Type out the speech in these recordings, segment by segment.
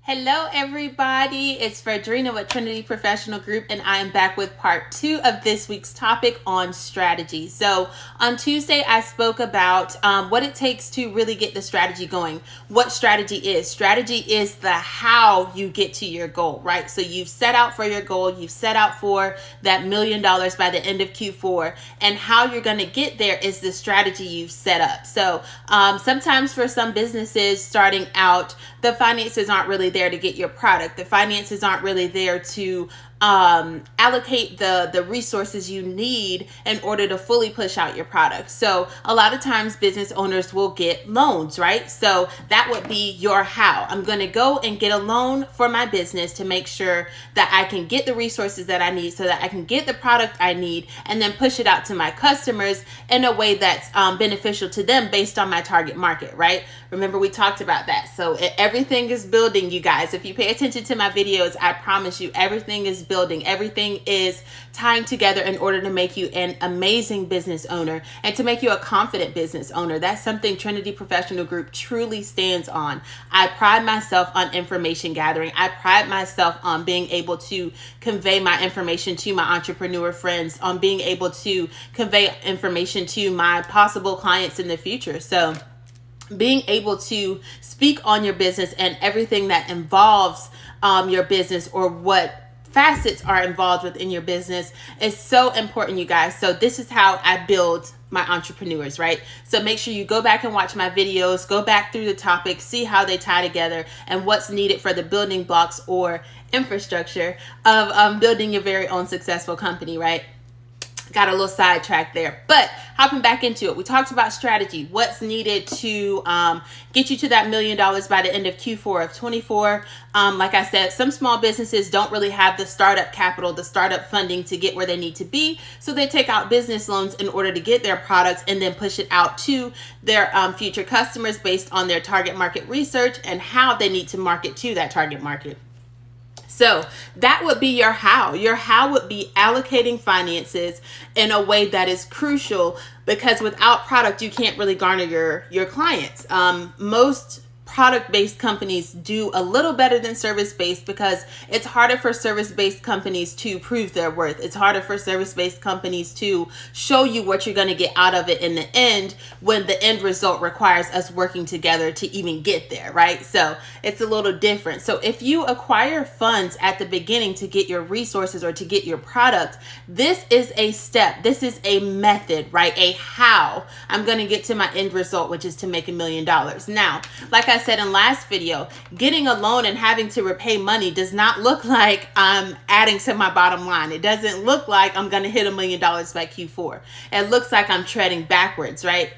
Hello everybody, it's Fredrina with Trinity Professional Group, and I am back with part 2 of this week's topic on strategy. So on Tuesday I spoke about what it takes to really get the strategy going. What strategy is. Strategy is the how you get to your goal, right? So you've set out for your goal, you've set out for that $1 million by the end of Q4, and how you're going to get there is the strategy you've set up. So sometimes for some businesses starting out, the finances aren't really there to get your product. The finances aren't really there to allocate the resources you need in order to fully push out your product. So a lot of times business owners will get loans, right? So that would be your how. I'm going to go and get a loan for my business to make sure that I can get the resources that I need so that I can get the product I need and then push it out to my customers in a way that's beneficial to them based on my target market, right? Remember, we talked about that. So everything is building, you guys. If you pay attention to my videos, I promise you everything is building. Everything is tying together in order to make you an amazing business owner and to make you a confident business owner. That's something Trinity Professional Group truly stands on. I pride myself on information gathering. I pride myself on being able to convey my information to my entrepreneur friends, on being able to convey information to my possible clients in the future. So being able to speak on your business and everything that involves your business, or what facets are involved within your business, is so important, you guys. So this is how I build my entrepreneurs, right? So make sure you go back and watch my videos, go back through the topics, see how they tie together and what's needed for the building blocks or infrastructure of building your very own successful company, right? Got a little sidetracked there, but hopping back into it, we talked about strategy, what's needed to get you to that $1 million by the end of Q4 of 24. Like I said, some small businesses don't really have the startup capital, the startup funding to get where they need to be. So they take out business loans in order to get their products and then push it out to their future customers based on their target market research and how they need to market to that target market. So that would be your how. Your how would be allocating finances in a way that is crucial, because without product, you can't really garner your clients. Most product-based companies do a little better than service-based because it's harder for service-based companies to prove their worth. It's harder for service-based companies to show you what you're going to get out of it in the end, when the end result requires us working together to even get there, right? So it's a little different. So if you acquire funds at the beginning to get your resources or to get your product, this is a step. This is a method, right? A how I'm going to get to my end result, which is to make $1 million. Now, like I said in last video, getting a loan and having to repay money does not look like I'm adding to my bottom line. It doesn't look like I'm going to hit $1 million by Q4. It looks like I'm treading backwards, right?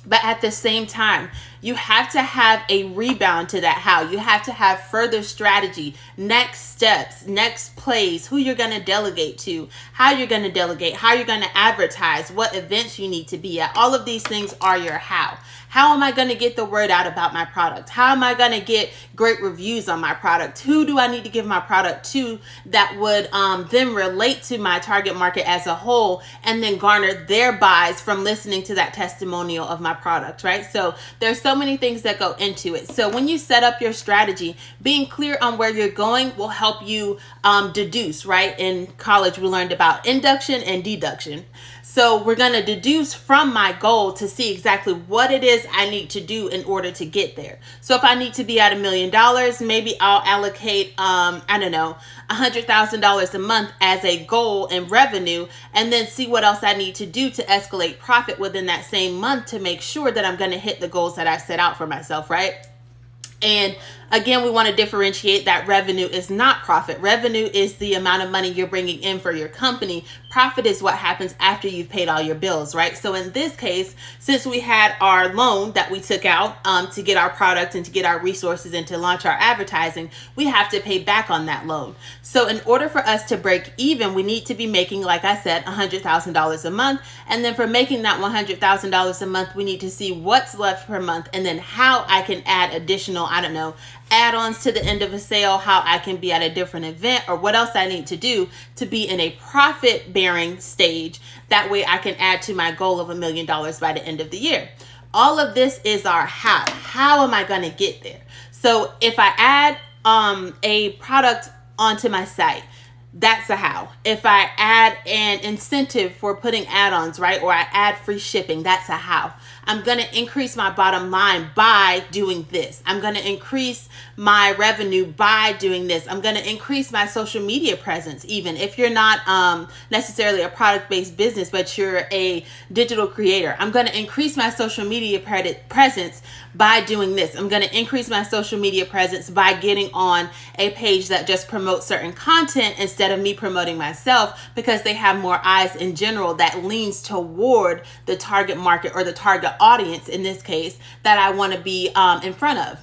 But at the same time, you have to have a rebound to that how. You have to have further strategy, next steps, next plays, who you're going to delegate to, how you're going to delegate, how you're going to advertise, what events you need to be at. All of these things are your how. How am I going to get the word out about my product? How am I going to get great reviews on my product? Who do I need to give my product to that would then relate to my target market as a whole and then garner their buys from listening to that testimonial of my product, right? So there's so many things that go into it. So when you set up your strategy, being clear on where you're going will help you deduce, right? In college, we learned about induction and deduction. So we're going to deduce from my goal to see exactly what it is I need to do in order to get there. So if I need to be at $1 million, maybe I'll allocate, $100,000 a month as a goal in revenue, and then see what else I need to do to escalate profit within that same month to make sure that I'm going to hit the goals that I set out for myself, right? And again, we want to differentiate that revenue is not profit. Revenue is the amount of money you're bringing in for your company. Profit is what happens after you've paid all your bills, right? So in this case, since we had our loan that we took out to get our product and to get our resources and to launch our advertising, we have to pay back on that loan. So in order for us to break even, we need to be making, like I said, $100,000 a month. And then for making that $100,000 a month, we need to see what's left per month and then how I can add additional, add-ons to the end of a sale, how I can be at a different event, or what else I need to do to be in a profit-bearing stage. That way I can add to my goal of $1 million by the end of the year. All of this is our how. How am I going to get there? So if I add a product onto my site, that's a how. If I add an incentive for putting add-ons, right, or I add free shipping, that's a how. I'm going to increase my bottom line by doing this. I'm going to increase my revenue by doing this. I'm going to increase my social media presence, even if you're not necessarily a product-based business, but you're a digital creator. I'm going to increase my social media presence by doing this. I'm going to increase my social media presence by getting on a page that just promotes certain content instead of me promoting myself, because they have more eyes in general that leans toward the target market or the target audience in this case that I want to be in front of.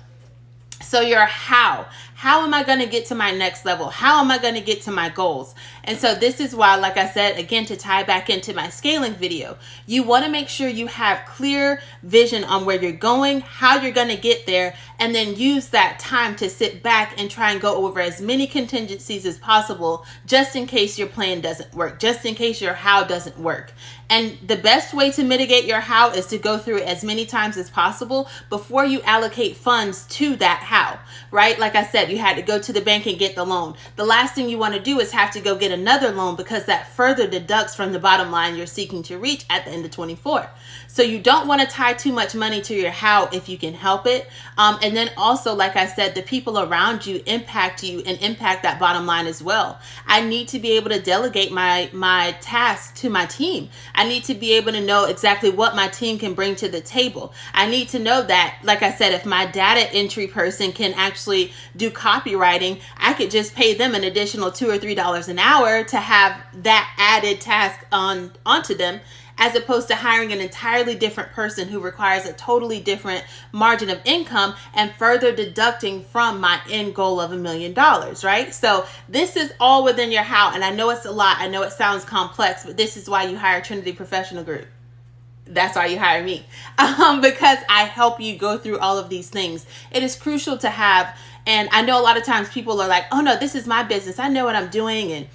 So your how am I going to get to my next level? How am I going to get to my goals? And so this is why, like I said, again, to tie back into my scaling video, you want to make sure you have clear vision on where you're going, how you're going to get there, and then use that time to sit back and try and go over as many contingencies as possible, just in case your plan doesn't work, just in case your how doesn't work. And the best way to mitigate your how is to go through it as many times as possible before you allocate funds to that how, right? Like I said, you had to go to the bank and get the loan. The last thing you want to do is have to go get another loan, because that further deducts from the bottom line you're seeking to reach at the end of 24. So you don't want to tie too much money to your how if you can help it. And then also, like I said, the people around you impact you and impact that bottom line as well. I need to be able to delegate my tasks to my team. I need to be able to know exactly what my team can bring to the table. I need to know that, like I said, if my data entry person can actually do copywriting, I could just pay them an additional $2 or $3 an hour to have that added task onto them, as opposed to hiring an entirely different person who requires a totally different margin of income and further deducting from my end goal of $1 million, right? So this is all within your how. And I know it's a lot. I know it sounds complex, but this is why you hire Trinity Professional Group. That's why you hire me, because I help you go through all of these things. It is crucial to have, and I know a lot of times people are like, oh no, this is my business. I know what I'm doing. And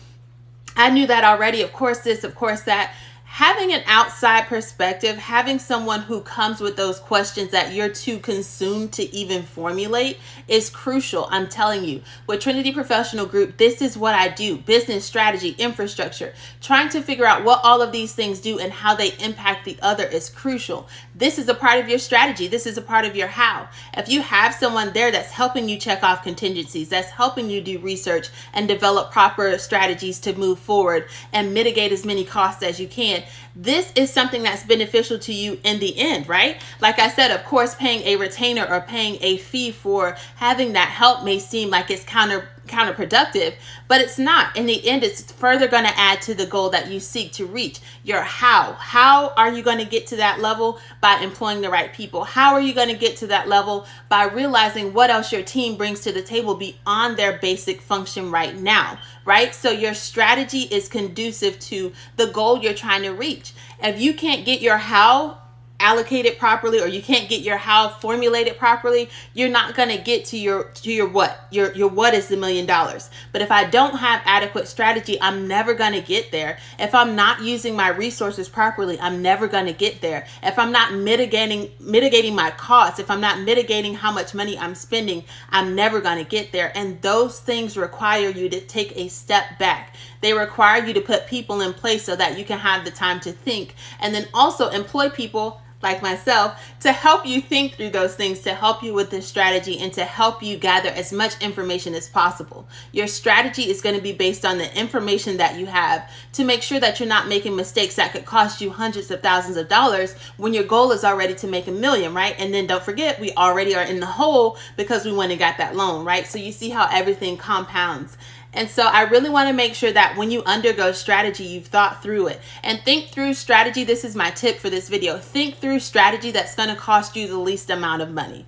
I knew that already. Of course this, of course that. Having an outside perspective, having someone who comes with those questions that you're too consumed to even formulate is crucial. I'm telling you, with Trinity Professional Group, this is what I do: business, strategy, infrastructure. Trying to figure out what all of these things do and how they impact the other is crucial. This is a part of your strategy. This is a part of your how. If you have someone there that's helping you check off contingencies, that's helping you do research and develop proper strategies to move forward and mitigate as many costs as you can, this is something that's beneficial to you in the end, right? Like I said, of course, paying a retainer or paying a fee for having that help may seem like it's counterproductive, but it's not. In the end, it's further going to add to the goal that you seek to reach. Your how. How are you going to get to that level? By employing the right people. How are you going to get to that level? By realizing what else your team brings to the table beyond their basic function right now, right? So your strategy is conducive to the goal you're trying to reach. If you can't get your how allocated properly, or you can't get your how formulated properly, you're not going to get to your what. Your what is the $1 million. But if I don't have adequate strategy, I'm never going to get there. If I'm not using my resources properly, I'm never going to get there. If I'm not mitigating my costs, if I'm not mitigating how much money I'm spending, I'm never going to get there. And those things require you to take a step back. They require you to put people in place so that you can have the time to think, and then also employ people like myself to help you think through those things, to help you with this strategy, and to help you gather as much information as possible. Your strategy is going to be based on the information that you have to make sure that you're not making mistakes that could cost you hundreds of thousands of dollars when your goal is already to make $1 million, right? And then don't forget, we already are in the hole because we went and got that loan, right? So you see how everything compounds. And so I really want to make sure that when you undergo strategy, you've thought through it. And think through strategy. This is my tip for this video. Think through strategy that's going to cost you the least amount of money.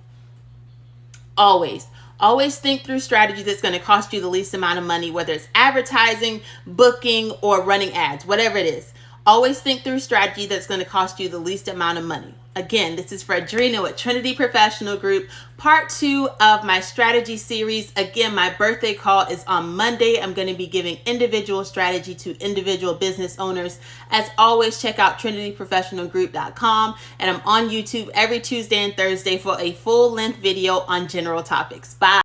Always think through strategy that's going to cost you the least amount of money, whether it's advertising, booking, or running ads, whatever it is. Always think through strategy that's going to cost you the least amount of money. Again, this is Fredrina with Trinity Professional Group, part 2 of my strategy series. Again, my birthday call is on Monday. I'm going to be giving individual strategy to individual business owners. As always, check out trinityprofessionalgroup.com, and I'm on YouTube every Tuesday and Thursday for a full-length video on general topics. Bye.